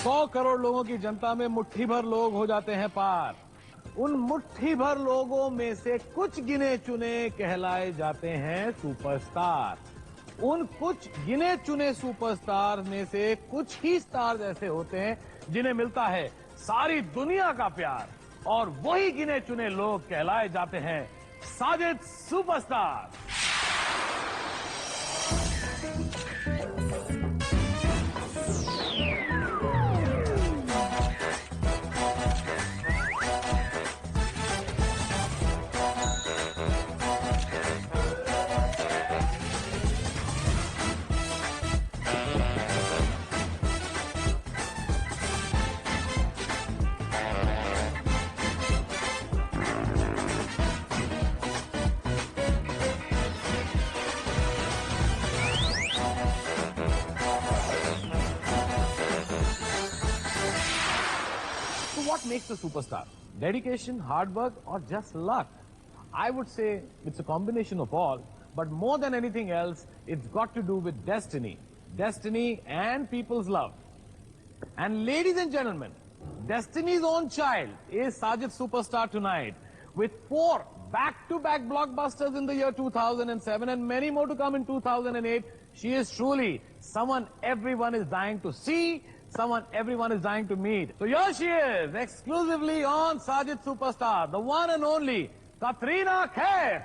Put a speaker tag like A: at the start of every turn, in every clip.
A: 100 करोड़ लोगों की जनता में मुट्ठी भर लोग हो जाते हैं पार। उन मुट्ठी भर लोगों में से कुछ गिने चुने कहलाए जाते हैं सुपरस्टार। उन कुछ गिने चुने सुपरस्टार में से कुछ ही स्टार ऐसे होते हैं जिन्हें मिलता है सारी दुनिया का प्यार, और वही गिने चुने लोग कहलाए जाते हैं Sajid superstar. What makes a superstar? Dedication, hard work, or just luck? I would say it's a combination of all, but more than anything else, it's got to do with destiny. Destiny and people's love. And ladies and gentlemen, Destiny's own child is Sajid Superstar tonight, with 4 back-to-back blockbusters in the year 2007 and many more to come in 2008. She is truly someone everyone is dying to see, someone everyone is dying to meet. So here she is, exclusively on Sajid Superstar, the one and only Katrina Kaif.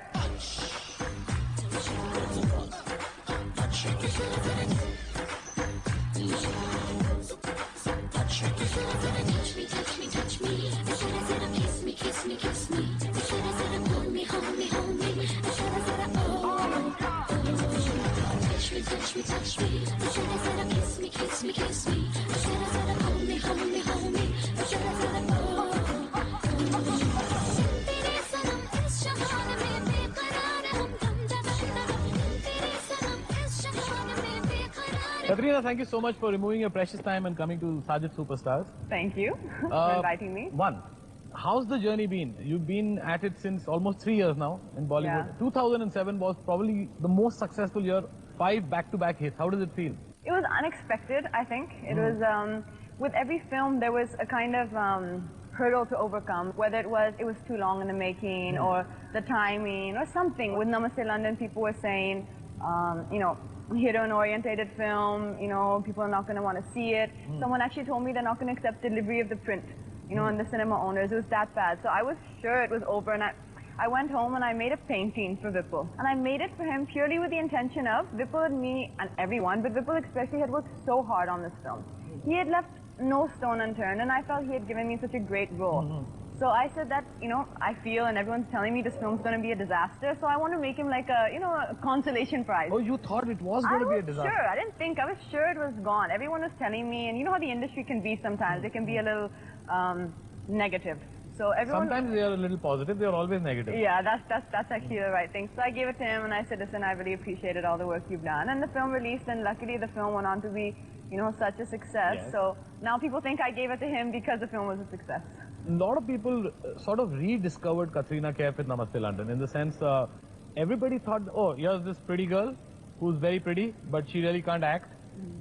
A: Katrina, thank you so much for removing your precious time and coming to Sajid Superstars.
B: Thank you for inviting me.
A: One, how's the journey been? You've been at it since almost 3 years now in Bollywood.
B: Yeah.
A: 2007 was probably the most successful year, 5 back-to-back hits. How does it feel?
B: It was unexpected, I think. It was, with every film, there was a kind of hurdle to overcome, whether it was too long in the making or the timing or something. With Namaste London, people were saying, you know, hero-orientated film, you know, people are not going to want to see it. Someone actually told me they're not going to accept delivery of the print, you know, and the cinema owners. It was that bad. So I was sure it was over, and I went home and I made a painting for Vipul. And I made it for him purely with the intention of Vipul and me and everyone, but Vipul especially had worked so hard on this film. He had left no stone unturned, and I felt he had given me such a great role. So I said that, you know, I feel, and everyone's telling me this film's going to be a disaster, so I want to make him like a, you know, a consolation prize.
A: Oh, you thought it was going to be a disaster?
B: Sure. I didn't think. I was sure it was gone. Everyone was telling me, and you know how the industry can be sometimes. It can be a little negative. So everyone...
A: Sometimes they are a little positive, they are always negative.
B: Yeah, that's actually the right thing. So I gave it to him and I said, listen, I really appreciated all the work you've done. And the film released, and luckily the film went on to be, you know, such a success.
A: Yes.
B: So now people think I gave it to him because the film was a success.
A: A lot of people sort of rediscovered Katrina Kaif with Namaste London, in the sense everybody thought, oh, here's this pretty girl who's very pretty, but she really can't act.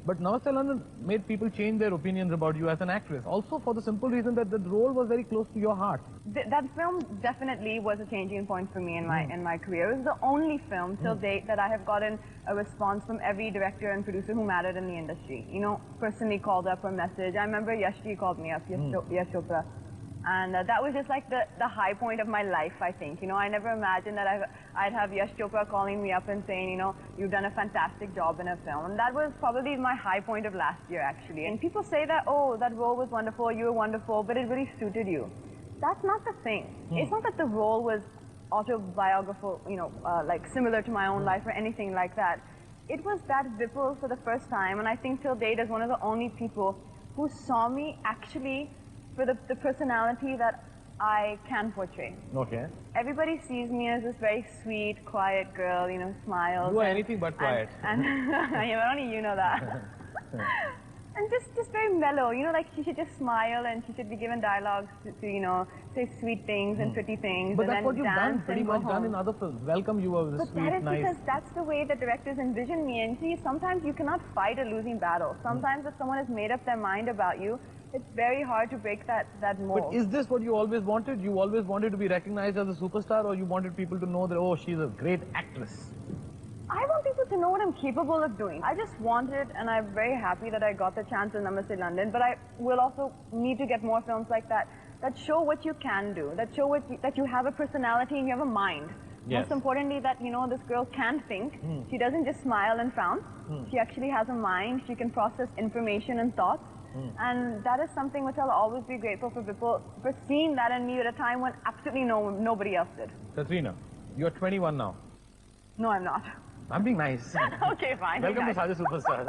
A: But Namaste London made people change their opinions about you as an actress. Also for the simple reason that the role was very close to your heart.
B: That film definitely was a changing point for me in my career. It was the only film till date that I have gotten a response from every director and producer who mattered in the industry. You know, personally called up or messaged. I remember Yash called me up, Yash Chopra. And that was just like the high point of my life, I think. You know, I never imagined that I'd have Yash Chopra calling me up and saying, you know, you've done a fantastic job in a film. And that was probably my high point of last year, actually. And people say that, oh, that role was wonderful, you were wonderful, but it really suited you. That's not the thing. It's not that the role was autobiographical, you know, like similar to my own life or anything like that. It was that Vipul for the first time, and I think till date is one of the only people who saw me actually for the personality that I can portray.
A: Okay.
B: Everybody sees me as this very sweet, quiet girl, you know, smiles.
A: You are anything but quiet.
B: And yeah, but only you know that. And just very mellow, you know, like she should just smile and she should be given dialogues to you know, say sweet things and pretty things.
A: But
B: and
A: that's
B: then
A: what you've done,
B: dance
A: pretty
B: and go
A: much done
B: home.
A: in other films. Welcome, you were
B: But
A: sweet,
B: that is
A: nice.
B: because that's the way the directors envision me. And see, sometimes you cannot fight a losing battle. Sometimes if someone has made up their mind about you, it's very hard to break that mold.
A: But is this what you always wanted? You always wanted to be recognized as a superstar, or you wanted people to know that, oh, she's a great actress?
B: I want people to know what I'm capable of doing. I just wanted, and I'm very happy that I got the chance in Namaste London, but I will also need to get more films like that, that show what you can do, that show that you have a personality and you have a mind.
A: Yes.
B: Most importantly, that, you know, this girl can think. She doesn't just smile and frown. She actually has a mind. She can process information and thoughts. And that is something which I'll always be grateful for people for seeing that in me at a time when absolutely nobody else did.
A: Katrina, you're 21 now.
B: No, I'm not.
A: I'm being nice.
B: Okay, fine.
A: Welcome to Sajid Superstar.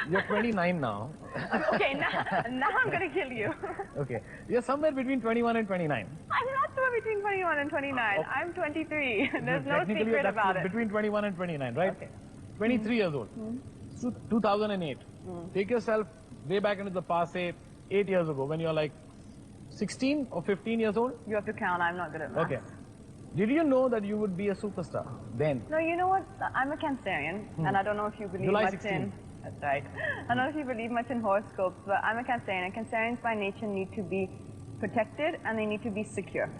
A: You're 29 now.
B: Okay, now I'm going to kill you.
A: Okay. You're somewhere between 21 and 29.
B: I'm not somewhere between 21 and 29.
A: Okay.
B: I'm 23. There's no
A: Technically,
B: secret
A: that's
B: about it.
A: between 21 and 29, right?
B: Okay.
A: 23 years old. 2008. Take yourself way back into the past, say 8 years ago, when you're like 16 or 15 years old.
B: You have to count. I'm not good at math.
A: Okay. Did you know that you would be a superstar then?
B: No, you know what? I'm a Cancerian, and I don't know if you believe
A: July
B: much
A: 16.
B: in... That's right. I don't know if you believe much in horoscopes, but I'm a Cancerian, and Cancerians by nature need to be protected and they need to be secure.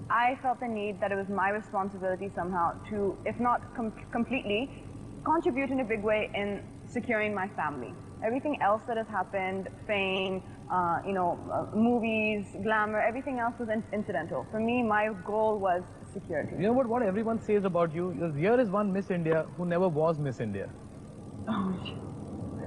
B: I felt the need that it was my responsibility somehow to, if not completely, contribute in a big way in securing my family. Everything else that has happened, fame, you know, movies, glamour, everything else was incidental. For me, my goal was security.
A: You know what everyone says about you? Here is one Miss India who never was Miss India.
B: Oh,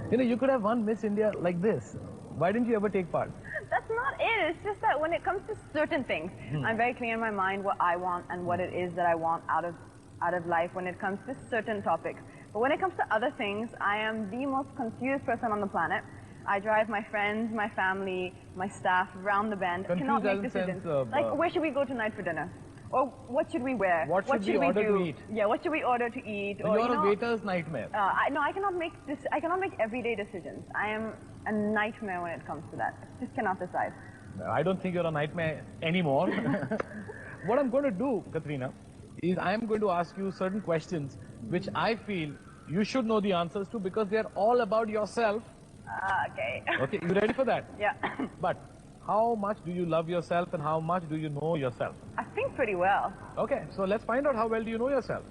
A: you know, you could have won Miss India like this. Why didn't you ever take part?
B: That's not it. It's just that when it comes to certain things, I'm very clear in my mind what I want and what it is that I want out of life when it comes to certain topics. But when it comes to other things, I am the most confused person on the planet. I drive my friends, my family, my staff around the bend.
A: Confused
B: cannot make
A: as in
B: decisions.
A: sense of,
B: like, where should we go tonight for dinner? Or what should we wear?
A: What should we order
B: do?
A: to eat?
B: Yeah, what should we order to eat?
A: So
B: or,
A: you're
B: you know,
A: a waiter's nightmare.
B: No, I cannot make everyday decisions. I am a nightmare when it comes to that. I just cannot decide.
A: I don't think you're a nightmare anymore. What I'm going to do, Katrina, is I'm going to ask you certain questions which I feel you should know the answers to because they're all about yourself.
B: Okay.
A: Okay, you ready for that?
B: Yeah.
A: But how much do you love yourself and how much do you know yourself?
B: I think pretty well.
A: Okay, so let's find out how well do you know yourself.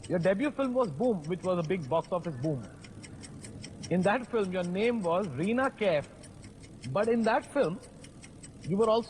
A: Your debut film was Boom, which was a big box office boom. In that film, your name was Reena Kaif. But in that film, you were also